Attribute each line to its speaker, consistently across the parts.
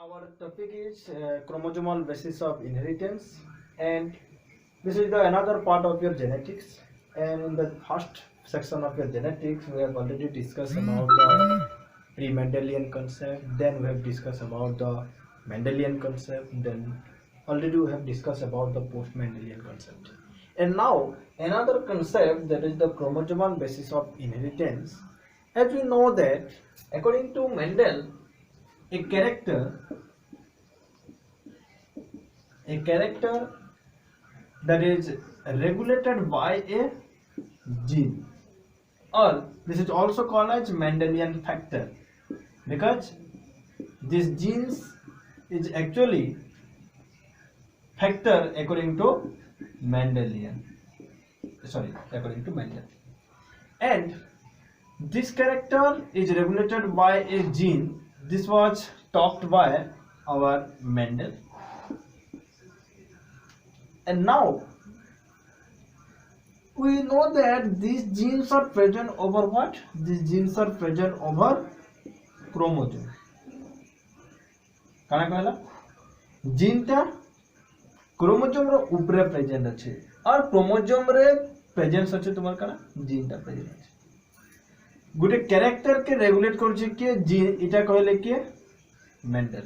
Speaker 1: Our topic is chromosomal basis of inheritance, and this is the another part of your genetics. And in the first section of your genetics, we have already discussed about the pre-Mendelian concept. Then we have discussed about the Mendelian concept. Then already we have discussed about the post-Mendelian concept. And now another concept, that is the chromosomal basis of inheritance. As we know that according to Mendel, a character that is regulated by a gene, or this is also called as Mendelian factor, because this genes is actually factor according to Mendel, and this character is regulated by a gene. This was talked by our Mendel. And now we know that these genes are present over what? These genes are present over chromosome. काना कहला gene टा chromosome रो ऊपरे present अछि और chromosome रे presence अछि तुमर काना जीन टा प्रेजेंट अछि गुटे कैरेक्टर के रेगुलेट करछि के जीन इटा कहले के मेंडल.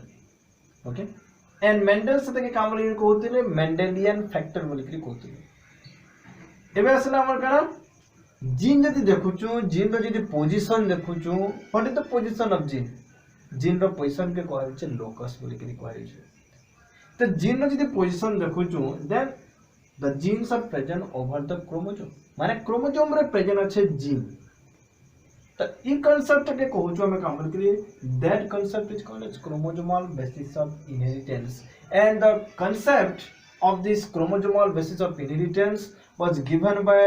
Speaker 1: ओके, एंड मेंडल से के काम रे कहउतिले मेंडेलियन फैक्टर बोली के कहउतिले. एबे असला हमर काना जीन जदि देखुछु, जीन रो जदि पोजीशन देखुछु, what is the position of gene? Gene रो पोजीशन के कहै छै लोकस बोली के कहै छै. तो जीन रो जदि पोजीशन देखुछु, then the genes are present over the chromosome, माने क्रोमोसोम रे प्रेजेंट अछि जीन. तो ई कांसेप्ट के कहउछु हमें काम करिए, that concept is called as chromosomal basis of inheritance. And the concept of this chromosomal basis of inheritance was given by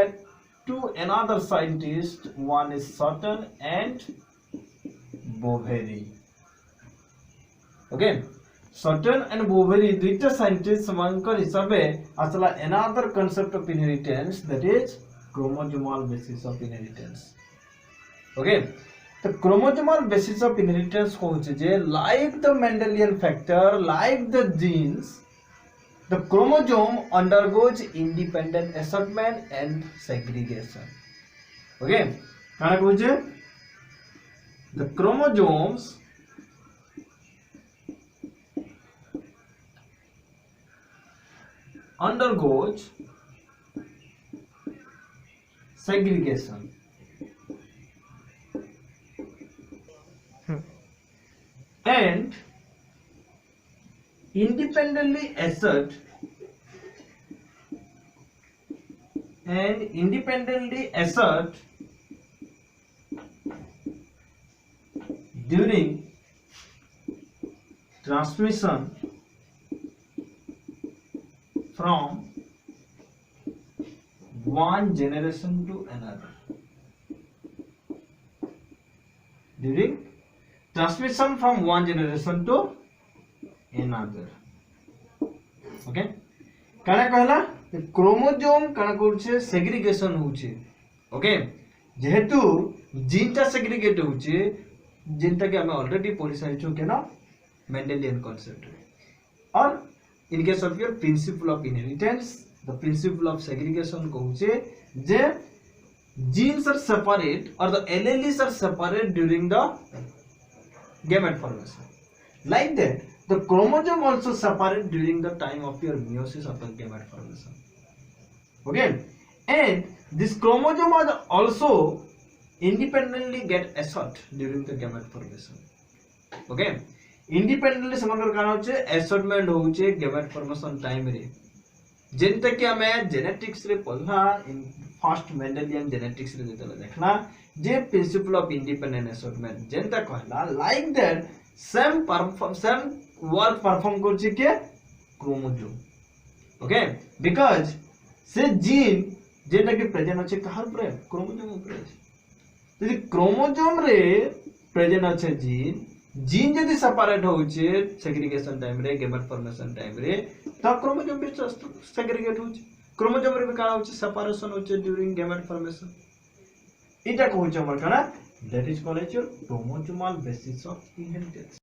Speaker 1: two another scientists. One is Sutton and Boveri. Okay, Sutton and Boveri, दुईटा scientist Makar हिसाबे असला another concept of inheritance, that is chromosomal basis of inheritance. Okay, the chromosomal basis of inheritance कहउछे J like the Mendelian factor, like the genes, the chromosome undergoes independent assortment and segregation. Okay, काना कहउछे the chromosomes undergoes segregation and independently assert during transmission from one generation to another. During transmission from one generation to another. Okay, काना कहला chromosome काना करछे segregation होछे. Okay, जेहेतु जीनटा segregate होछे, जीनटा के हम ऑलरेडी पढ़ि सारिछु केना मेंडेलियन कांसेप्ट रे. और in case of your principle of inheritance, the principle of segregation कहउछे J genes are separate or the alleles are separate during the gamete formation. Like that, the chromosome also separate during the time of your meiosis or the gamete formation. Okay, and this chromosome also independently get assort during the gamete formation. Okay, independently समग्र कारण होचे assortment होचे gamete formation time रे, जेनते कि हमें genetics रे पढ़ला in first Mendelian genetics रे जेतला देखला जे प्रिंसिपल ऑफ इंडिपेंडेंट असॉर्टमेंट जेनता कहला like that same work perform करछि के क्रोमोसोम. ओके, बिकॉज़ से जीन जेटा के प्रेजेंट अछि कहार पर क्रोमोसोम ऊपर अछि. यदि क्रोमोसोम रे प्रेजेंट अछि जीन जदि सेपरेट होउछे सेग्रीगेशन टाइम रे, गैमेट फॉर्मेशन टाइम रे, त क्रोमोसोम भी सेग्रीगेट होउछे. क्रोमोसोम रे भी का होउछे सेपरेशन होउछे ड्यूरिंग गैमेट फॉर्मेशन. इटा कहउछे हमर काना, that is called as your chromosomal basis of inheritance.